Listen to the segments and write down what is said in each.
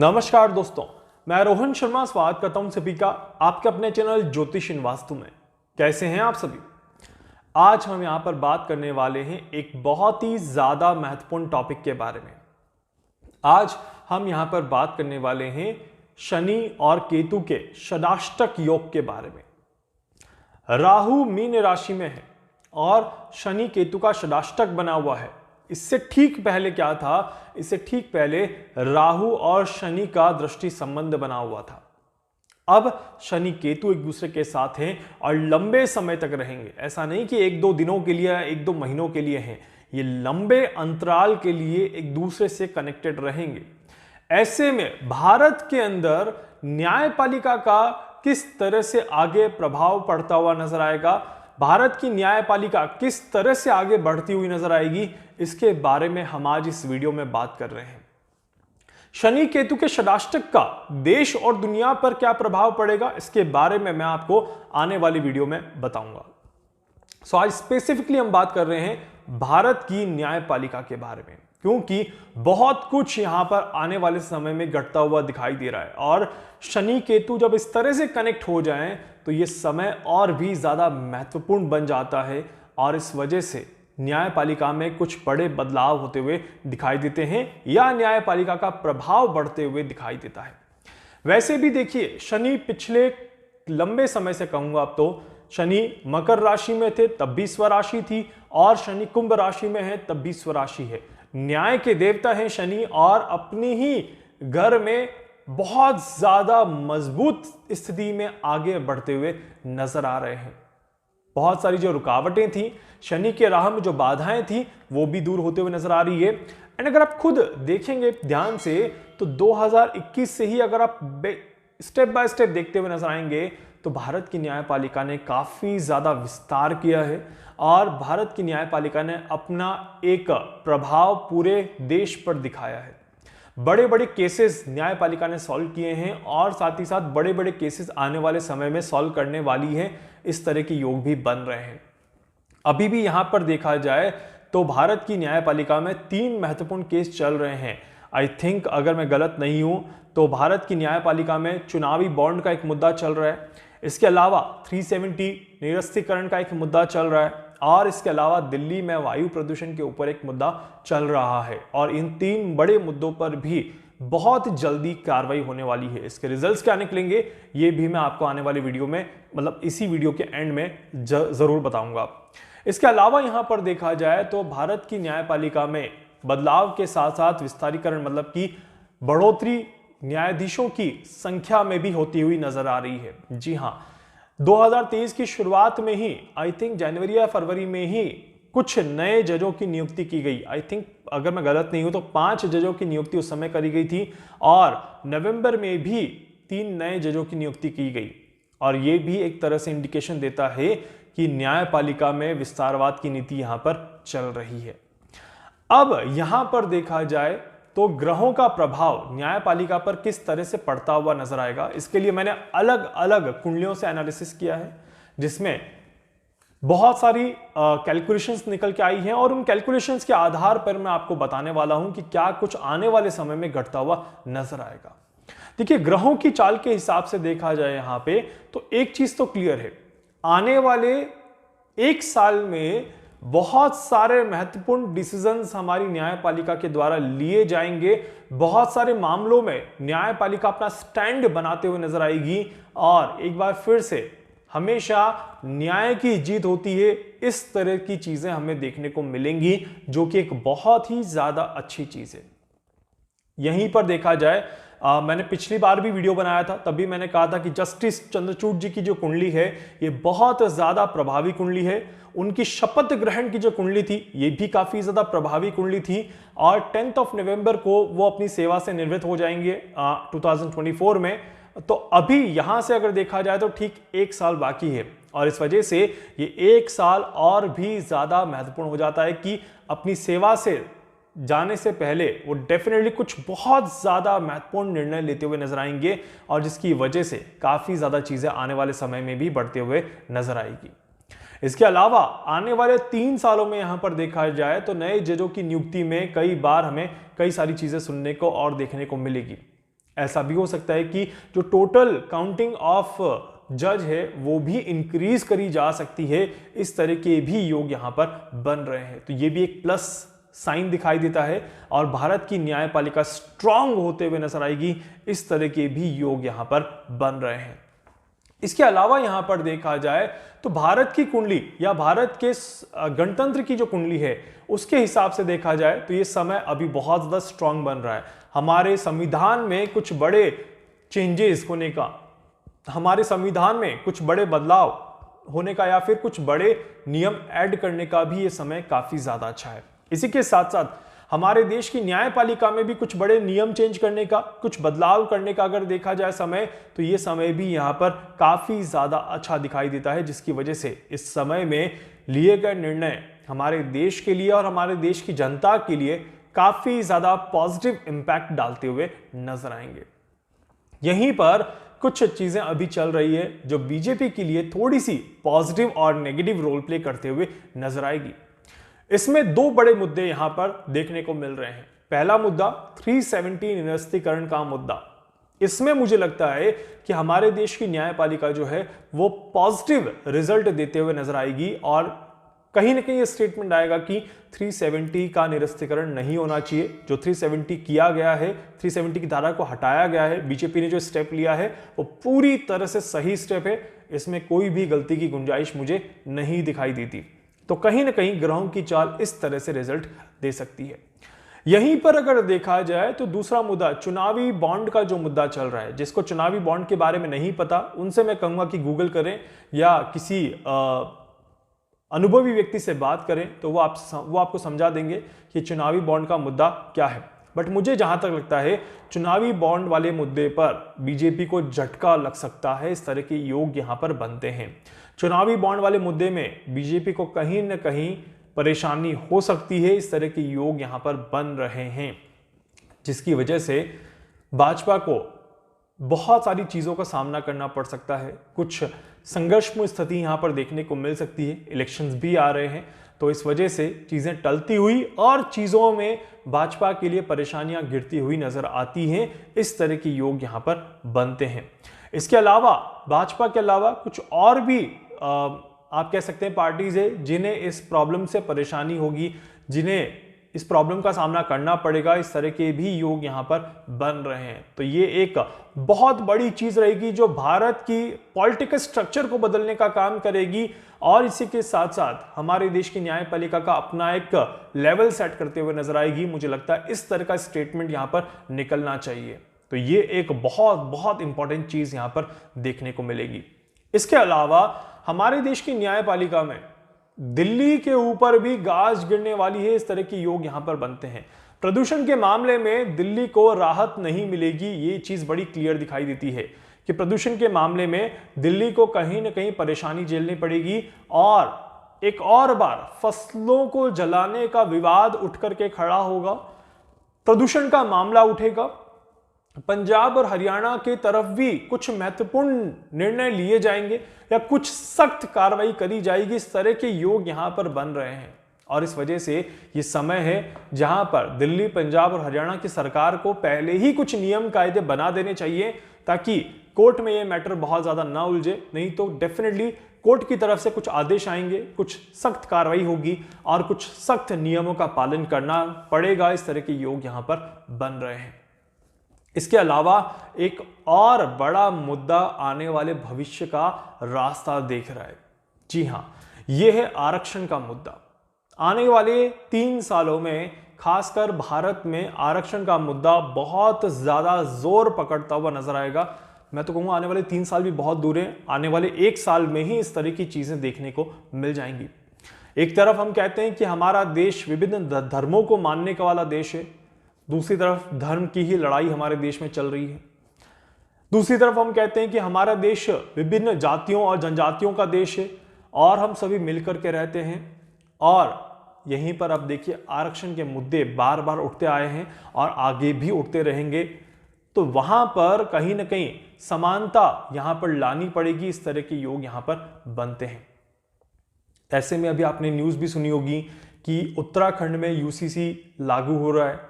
नमस्कार दोस्तों, मैं रोहन शर्मा स्वागत करता हूं सभी का आपके अपने चैनल ज्योतिष इन वास्तु में। कैसे हैं आप सभी? आज हम यहां पर बात करने वाले हैं एक बहुत ही ज्यादा महत्वपूर्ण टॉपिक के बारे में। आज हम यहां पर बात करने वाले हैं शनि और केतु के षडाष्टक योग के बारे में। राहु मीन राशि में है और शनि केतु का षडाष्टक बना हुआ है। इससे ठीक पहले क्या था? इससे ठीक पहले राहु और शनि का दृष्टि संबंध बना हुआ था। अब शनि केतु एक दूसरे के साथ हैं और लंबे समय तक रहेंगे। ऐसा नहीं कि एक दो दिनों के लिए, एक दो महीनों के लिए हैं, ये लंबे अंतराल के लिए एक दूसरे से कनेक्टेड रहेंगे। ऐसे में भारत के अंदर न्यायपालिका का किस तरह से आगे प्रभाव पड़ता हुआ नजर आएगा, भारत की न्यायपालिका किस तरह से आगे बढ़ती हुई नजर आएगी, इसके बारे में हम आज इस वीडियो में बात कर रहे हैं। शनि केतु के षडाष्टक का देश और दुनिया पर क्या प्रभाव पड़ेगा, इसके बारे में मैं आपको आने वाली वीडियो में बताऊंगा। आज स्पेसिफिकली हम बात कर रहे हैं भारत की न्यायपालिका के बारे में, क्योंकि बहुत कुछ यहां पर आने वाले समय में घटता हुआ दिखाई दे रहा है और शनि केतु जब इस तरह से कनेक्ट हो जाएं तो यह समय और भी ज्यादा महत्वपूर्ण बन जाता है और इस वजह से न्यायपालिका में कुछ बड़े बदलाव होते हुए दिखाई देते हैं या न्यायपालिका का प्रभाव बढ़ते हुए दिखाई देता है। वैसे भी देखिए, शनि पिछले लंबे समय से कहूंगा अब तो शनि मकर राशि में थे तब भी स्वराशि थी और शनि कुंभ राशि में है तब भी स्वराशि है। न्याय के देवता हैं शनि और अपनी ही घर में बहुत ज्यादा मजबूत स्थिति में आगे बढ़ते हुए नजर आ रहे हैं। बहुत सारी जो रुकावटें थी, शनि के राह में जो बाधाएं थी, वो भी दूर होते हुए नजर आ रही है। एंड अगर आप खुद देखेंगे ध्यान से तो 2021 से ही अगर आप स्टेप बाय स्टेप देखते हुए नजर आएंगे तो भारत की न्यायपालिका ने काफी ज्यादा विस्तार किया है और भारत की न्यायपालिका ने अपना एक प्रभाव पूरे देश पर दिखाया है। बड़े बड़े केसेस न्यायपालिका ने सॉल्व किए हैं और साथ ही साथ बड़े बड़े केसेस आने वाले समय में सॉल्व करने वाली है। इस तरह के योग भी बन रहे हैं। अभी भी यहां पर देखा जाए तो भारत की न्यायपालिका में 3 महत्वपूर्ण केस चल रहे हैं। आई थिंक अगर मैं गलत नहीं हूं तो भारत की न्यायपालिका में चुनावी बॉन्ड का एक मुद्दा चल रहा है, इसके अलावा 370 निरस्तीकरण का एक मुद्दा चल रहा है और इसके अलावा दिल्ली में वायु प्रदूषण के ऊपर एक मुद्दा चल रहा है और इन 3 बड़े मुद्दों पर भी बहुत जल्दी कार्रवाई होने वाली है। इसके रिजल्ट्स क्या निकलेंगे ये भी मैं आपको आने वाली वीडियो में, मतलब इसी वीडियो के एंड में जरूर बताऊंगा। इसके अलावा यहां पर देखा जाए तो भारत की न्यायपालिका में बदलाव के साथ साथ विस्तारीकरण, मतलब कि बढ़ोतरी न्यायाधीशों की संख्या में भी होती हुई नजर आ रही है। जी हां, 2023 की शुरुआत में ही आई थिंक जनवरी या फरवरी में ही कुछ नए जजों की नियुक्ति की गई। आई थिंक अगर मैं गलत नहीं हूं तो 5 जजों की नियुक्ति उस समय करी गई थी और नवंबर में भी 3 नए जजों की नियुक्ति की गई और यह भी एक तरह से इंडिकेशन देता है कि न्यायपालिका में विस्तारवाद की नीति यहां पर चल रही है। अब यहां पर देखा जाए तो ग्रहों का प्रभाव न्यायपालिका पर किस तरह से पड़ता हुआ नजर आएगा, इसके लिए मैंने अलग अलग कुंडलियों से एनालिसिस किया है जिसमें बहुत सारी कैलकुलेशंस निकल के आई हैं और उन कैलकुलेशंस के आधार पर मैं आपको बताने वाला हूं कि क्या कुछ आने वाले समय में घटता हुआ नजर आएगा। देखिए, ग्रहों की चाल के हिसाब से देखा जाए यहां पे तो एक चीज तो क्लियर है, आने वाले 1 साल में बहुत सारे महत्वपूर्ण डिसीजंस हमारी न्यायपालिका के द्वारा लिए जाएंगे। बहुत सारे मामलों में न्यायपालिका अपना स्टैंड बनाते हुए नजर आएगी और एक बार फिर से हमेशा न्याय की जीत होती है। इस तरह की चीजें हमें देखने को मिलेंगी जो कि एक बहुत ही ज्यादा अच्छी चीज है। यहीं पर देखा जाए, मैंने पिछली बार भी वीडियो बनाया था, तभी मैंने कहा था कि जस्टिस चंद्रचूड़ जी की जो कुंडली है ये बहुत ज्यादा प्रभावी कुंडली है। उनकी शपथ ग्रहण की जो कुंडली थी ये भी काफी ज्यादा प्रभावी कुंडली थी और 10 नवंबर को वो अपनी सेवा से निवृत्त हो जाएंगे 2024 में। तो अभी यहां से अगर देखा जाए तो ठीक 1 साल बाकी है और इस वजह से ये 1 साल और भी ज्यादा महत्वपूर्ण हो जाता है कि अपनी सेवा से जाने से पहले वो डेफिनेटली कुछ बहुत ज्यादा महत्वपूर्ण निर्णय लेते हुए नजर आएंगे और जिसकी वजह से काफी ज्यादा चीजें आने वाले समय में भी बढ़ते हुए नजर आएगी। इसके अलावा आने वाले 3 सालों में यहां पर देखा जाए तो नए जजों की नियुक्ति में कई बार हमें कई सारी चीजें सुनने को और देखने को मिलेगी। ऐसा भी हो सकता है कि जो टोटल काउंटिंग ऑफ जज है वो भी इंक्रीज करी जा सकती है। इस तरह के भी योग यहां पर बन रहे हैं, तो ये भी एक प्लस साइन दिखाई देता है और भारत की न्यायपालिका स्ट्रांग होते हुए नजर आएगी। इस तरह के भी योग यहां पर बन रहे हैं। इसके अलावा यहां पर देखा जाए तो भारत की कुंडली या भारत के गणतंत्र की जो कुंडली है उसके हिसाब से देखा जाए तो ये समय अभी बहुत ज्यादा स्ट्रांग बन रहा है। हमारे संविधान में कुछ बड़े चेंजेस होने का, हमारे संविधान में कुछ बड़े बदलाव होने का या फिर कुछ बड़े नियम ऐड करने का भी ये समय काफी ज्यादा अच्छा है। इसी के साथ साथ हमारे देश की न्यायपालिका में भी कुछ बड़े नियम चेंज करने का, कुछ बदलाव करने का अगर देखा जाए समय, तो ये समय भी यहां पर काफी ज्यादा अच्छा दिखाई देता है, जिसकी वजह से इस समय में लिए गए निर्णय हमारे देश के लिए और हमारे देश की जनता के लिए काफी ज्यादा पॉजिटिव इंपैक्ट डालते हुए नजर आएंगे। यहीं पर कुछ चीजें अभी चल रही है जो बीजेपी के लिए थोड़ी सी पॉजिटिव और नेगेटिव रोल प्ले करते हुए नजर आएगी। इसमें दो बड़े मुद्दे यहां पर देखने को मिल रहे हैं। पहला मुद्दा 370 निरस्तीकरण का मुद्दा। इसमें मुझे लगता है कि हमारे देश की न्यायपालिका जो है वो पॉजिटिव रिजल्ट देते हुए नजर आएगी और कहीं ना कहीं ये स्टेटमेंट आएगा कि 370 का निरस्तीकरण नहीं होना चाहिए। जो 370 किया गया है, 370 की धारा को हटाया गया है, बीजेपी ने जो स्टेप लिया है वो पूरी तरह से सही स्टेप है। इसमें कोई भी गलती की गुंजाइश मुझे नहीं दिखाई देती। तो कहीं ना कहीं ग्रहों की चाल इस तरह से रिजल्ट दे सकती है। यहीं पर अगर देखा जाए तो दूसरा मुद्दा चुनावी बॉन्ड का जो मुद्दा चल रहा है, जिसको चुनावी बॉन्ड के बारे में नहीं पता उनसे मैं कहूंगा कि गूगल करें या किसी अनुभवी व्यक्ति से बात करें तो वो आपको समझा देंगे कि चुनावी बॉन्ड का मुद्दा क्या है। बट मुझे जहां तक लगता है चुनावी बॉन्ड वाले मुद्दे पर बीजेपी को झटका लग सकता है। इस तरह के योग यहां पर बनते हैं। चुनावी बॉन्ड वाले मुद्दे में बीजेपी को कहीं ना कहीं परेशानी हो सकती है। इस तरह के योग यहां पर बन रहे हैं, जिसकी वजह से भाजपा को बहुत सारी चीजों का सामना करना पड़ सकता है। कुछ संघर्षपूर्ण स्थिति यहां पर देखने को मिल सकती है। इलेक्शंस भी आ रहे हैं, तो इस वजह से चीजें टलती हुई और चीजों में भाजपा के लिए परेशानियां गिरती हुई नजर आती हैं। इस तरह के योग यहां पर बनते हैं। इसके अलावा भाजपा के अलावा कुछ और भी आप कह सकते हैं पार्टीज है जिन्हें इस प्रॉब्लम से परेशानी होगी, जिन्हें इस प्रॉब्लम का सामना करना पड़ेगा। इस तरह के भी योग यहां पर बन रहे हैं। तो ये एक बहुत बड़ी चीज रहेगी जो भारत की पॉलिटिकल स्ट्रक्चर को बदलने का काम करेगी और इसी के साथ साथ हमारे देश की न्यायपालिका का अपना एक लेवल सेट करते हुए नजर आएगी। मुझे लगता है इस तरह का स्टेटमेंट यहां पर निकलना चाहिए। तो ये एक बहुत बहुत इंपॉर्टेंट चीज यहां पर देखने को मिलेगी। इसके अलावा हमारे देश की न्यायपालिका में दिल्ली के ऊपर भी गाज गिरने वाली है। इस तरह के योग यहां पर बनते हैं। प्रदूषण के मामले में दिल्ली को राहत नहीं मिलेगी, ये चीज बड़ी क्लियर दिखाई देती है कि प्रदूषण के मामले में दिल्ली को कहीं ना कहीं परेशानी झेलनी पड़ेगी और एक और बार फसलों को जलाने का विवाद उठ करके खड़ा होगा। प्रदूषण का मामला उठेगा। पंजाब और हरियाणा के तरफ भी कुछ महत्वपूर्ण निर्णय लिए जाएंगे या कुछ सख्त कार्रवाई करी जाएगी। इस तरह के योग यहां पर बन रहे हैं और इस वजह से ये समय है जहां पर दिल्ली, पंजाब और हरियाणा की सरकार को पहले ही कुछ नियम कायदे बना देने चाहिए ताकि कोर्ट में ये मैटर बहुत ज्यादा ना उलझे। नहीं तो डेफिनेटली कोर्ट की तरफ से कुछ आदेश आएंगे, कुछ सख्त कार्रवाई होगी और कुछ सख्त नियमों का पालन करना पड़ेगा। इस तरह के योग यहां पर बन रहे हैं। इसके अलावा एक और बड़ा मुद्दा आने वाले भविष्य का रास्ता देख रहा है। जी हां, यह है आरक्षण का मुद्दा। आने वाले 3 सालों में खासकर भारत में आरक्षण का मुद्दा बहुत ज्यादा जोर पकड़ता हुआ नजर आएगा। मैं तो कहूंगा आने वाले 3 साल भी बहुत दूर हैं। आने वाले 1 साल में ही इस तरह की चीजें देखने को मिल जाएंगी। एक तरफ हम कहते हैं कि हमारा देश विभिन्न धर्मों को मानने का वाला देश है, दूसरी तरफ धर्म की ही लड़ाई हमारे देश में चल रही है। दूसरी तरफ हम कहते हैं कि हमारा देश विभिन्न जातियों और जनजातियों का देश है और हम सभी मिलकर के रहते हैं। और यहीं पर अब देखिए आरक्षण के मुद्दे बार बार उठते आए हैं और आगे भी उठते रहेंगे। तो वहां पर कहीं ना कहीं समानता यहां पर लानी पड़ेगी। इस तरह के योग यहां पर बनते हैं। ऐसे में अभी आपने न्यूज भी सुनी होगी कि उत्तराखंड में यूसीसी लागू हो रहा है।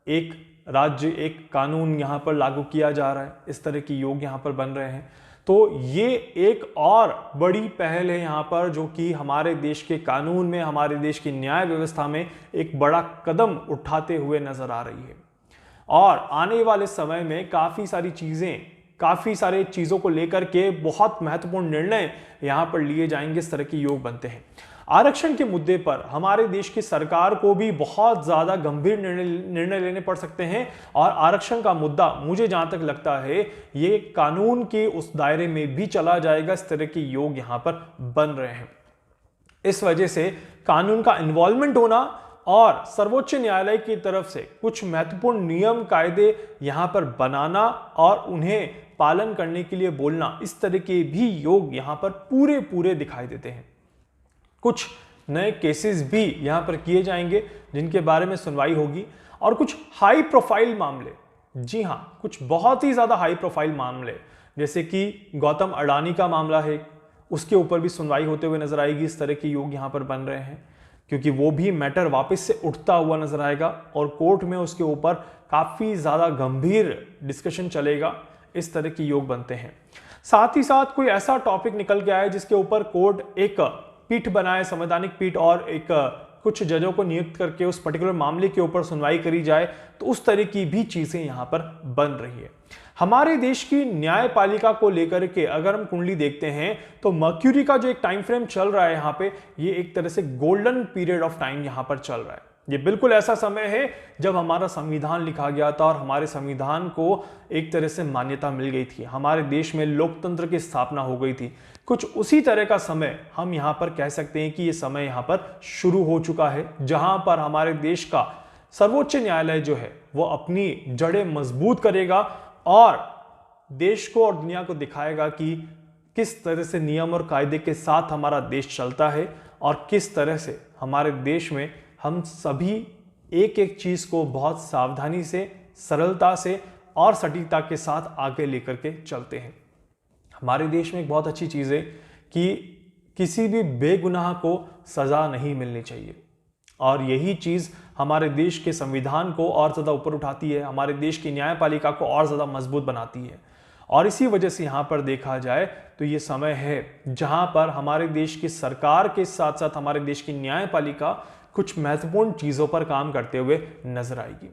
एक राज्य एक कानून यहाँ पर लागू किया जा रहा है, इस तरह के योग यहाँ पर बन रहे हैं। तो ये एक और बड़ी पहल है यहाँ पर, जो कि हमारे देश के कानून में, हमारे देश की न्याय व्यवस्था में एक बड़ा कदम उठाते हुए नजर आ रही है। और आने वाले समय में काफ़ी सारे चीज़ों को लेकर के बहुत महत्वपूर्ण निर्णय यहाँ पर लिए जाएंगे, इस तरह के योग बनते हैं। आरक्षण के मुद्दे पर हमारे देश की सरकार को भी बहुत ज़्यादा गंभीर निर्णय लेने पड़ सकते हैं, और आरक्षण का मुद्दा मुझे जहाँ तक लगता है ये कानून के उस दायरे में भी चला जाएगा, इस तरह के योग यहाँ पर बन रहे हैं। इस वजह से कानून का इन्वॉल्वमेंट होना और सर्वोच्च न्यायालय की तरफ से कुछ महत्वपूर्ण नियम कायदे यहां पर बनाना और उन्हें पालन करने के लिए बोलना, इस तरह के भी योग यहां पर पूरे दिखाई देते हैं। कुछ नए केसेस भी यहां पर किए जाएंगे जिनके बारे में सुनवाई होगी, और कुछ हाई प्रोफाइल मामले, जी हां, कुछ बहुत ही ज्यादा हाई प्रोफाइल मामले, जैसे कि गौतम अडानी का मामला है, उसके ऊपर भी सुनवाई होते हुए नजर आएगी। इस तरह के योग यहां पर बन रहे हैं, क्योंकि वो भी मैटर वापस से उठता हुआ नजर आएगा और कोर्ट में उसके ऊपर काफी ज्यादा गंभीर डिस्कशन चलेगा। इस तरह के योग बनते हैं। साथ ही साथ कोई ऐसा टॉपिक निकल के आए जिसके ऊपर कोर्ट एक पीठ बनाए, संवैधानिक पीठ, और एक कुछ जजों को नियुक्त करके उस पर्टिकुलर मामले के ऊपर सुनवाई करी जाए, तो उस तरह की भी चीजें यहां पर बन रही है। हमारे देश की न्यायपालिका को लेकर के अगर हम कुंडली देखते हैं तो मर्क्यूरी का जो एक टाइम फ्रेम चल रहा है यहाँ पे, ये एक तरह से गोल्डन पीरियड ऑफ टाइम यहाँ पर चल रहा है। ये बिल्कुल ऐसा समय है जब हमारा संविधान लिखा गया था और हमारे संविधान को एक तरह से मान्यता मिल गई थी, हमारे देश में लोकतंत्र की स्थापना हो गई थी। कुछ उसी तरह का समय हम यहाँ पर कह सकते हैं कि ये समय यहाँ पर शुरू हो चुका है, जहां पर हमारे देश का सर्वोच्च न्यायालय जो है वो अपनी जड़ें मजबूत करेगा और देश को और दुनिया को दिखाएगा कि किस तरह से नियम और कायदे के साथ हमारा देश चलता है और किस तरह से हमारे देश में हम सभी एक एक चीज को बहुत सावधानी से, सरलता से और सटीकता के साथ आगे लेकर के चलते हैं। हमारे देश में एक बहुत अच्छी चीज है कि किसी भी बेगुनाह को सजा नहीं मिलनी चाहिए, और यही चीज हमारे देश के संविधान को और ज्यादा ऊपर उठाती है, हमारे देश की न्यायपालिका को और ज्यादा मजबूत बनाती है। और इसी वजह से यहां पर देखा जाए तो ये समय है जहां पर हमारे देश की सरकार के साथ साथ हमारे देश की न्यायपालिका कुछ महत्वपूर्ण चीजों पर काम करते हुए नजर आएगी।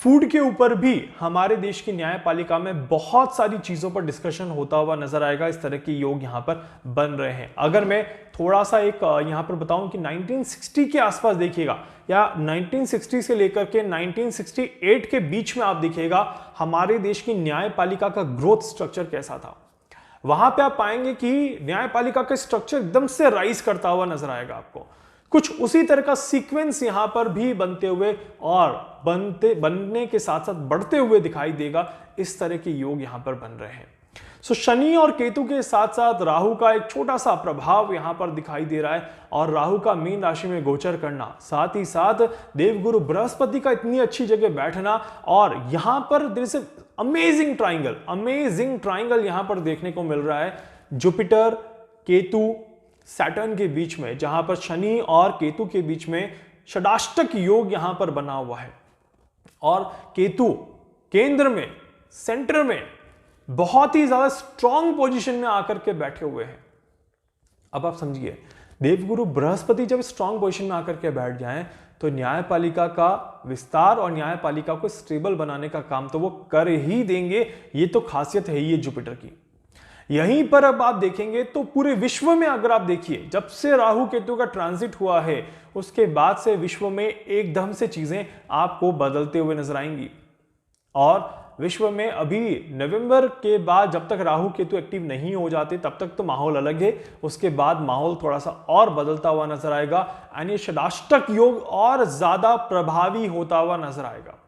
फूड के ऊपर भी हमारे देश की न्यायपालिका में बहुत सारी चीजों पर डिस्कशन होता हुआ नजर आएगा। इस तरह के योग यहां पर बन रहे हैं। अगर मैं थोड़ा सा एक यहां पर बताऊं कि 1960 के आसपास देखिएगा, या 1960 से लेकर के 1968 के बीच में आप देखिएगा हमारे देश की न्यायपालिका का ग्रोथ स्ट्रक्चर कैसा था। वहां पे आप पाएंगे कि न्यायपालिका का स्ट्रक्चर एकदम से राइज करता हुआ नजर आएगा आपको। कुछ उसी तरह का सीक्वेंस यहां पर भी बनते हुए और बनने के साथ साथ बढ़ते हुए दिखाई देगा। इस तरह के योग यहां पर बन रहे हैं। सो शनि और केतु के साथ साथ राहु का एक छोटा सा प्रभाव यहां पर दिखाई दे रहा है, और राहु का मीन राशि में गोचर करना, साथ ही साथ देवगुरु बृहस्पति का इतनी अच्छी जगह बैठना, और यहां पर अमेजिंग ट्राइंगल यहां पर देखने को मिल रहा है जुपिटर, केतु, सैटर्न के बीच में, जहां पर शनि और केतु के बीच में षडाष्टक योग यहां पर बना हुआ है, और केतु केंद्र में, सेंटर में बहुत ही ज्यादा स्ट्रॉन्ग पोजीशन में आकर के बैठे हुए हैं। अब आप समझिए, देवगुरु बृहस्पति जब स्ट्रॉन्ग पोजीशन में आकर के बैठ जाएं तो न्यायपालिका का विस्तार और न्यायपालिका को स्टेबल बनाने का काम तो वो कर ही देंगे। ये तो खासियत है ये जुपिटर की। यहीं पर अब आप देखेंगे तो पूरे विश्व में अगर आप देखिए, जब से राहु केतु का ट्रांजिट हुआ है उसके बाद से विश्व में एकदम से चीजें आपको बदलते हुए नजर आएंगी। और विश्व में अभी नवंबर के बाद जब तक राहु केतु एक्टिव नहीं हो जाते तब तक तो माहौल अलग है, उसके बाद माहौल थोड़ा सा और बदलता हुआ नजर आएगा। यानी षडाष्टक योग और ज्यादा प्रभावी होता हुआ नजर आएगा।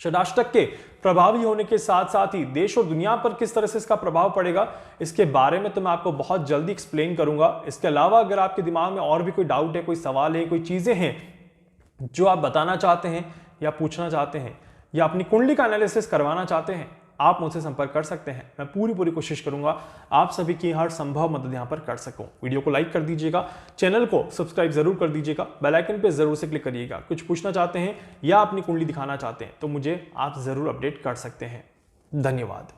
षडाष्टक के प्रभावी होने के साथ साथ ही देश और दुनिया पर किस तरह से इसका प्रभाव पड़ेगा, इसके बारे में तो मैं आपको बहुत जल्दी एक्सप्लेन करूंगा। इसके अलावा अगर आपके दिमाग में और भी कोई डाउट है, कोई सवाल है, कोई चीजें हैं जो आप बताना चाहते हैं या पूछना चाहते हैं, या अपनी कुंडली का एनालिसिस करवाना चाहते हैं, आप मुझसे संपर्क कर सकते हैं। मैं पूरी कोशिश करूंगा आप सभी की हर संभव मदद यहां पर कर सकूं। वीडियो को लाइक कर दीजिएगा, चैनल को सब्सक्राइब जरूर कर दीजिएगा, बेल आइकन पे जरूर से क्लिक करिएगा। कुछ पूछना चाहते हैं या अपनी कुंडली दिखाना चाहते हैं तो मुझे आप जरूर अपडेट कर सकते हैं। धन्यवाद।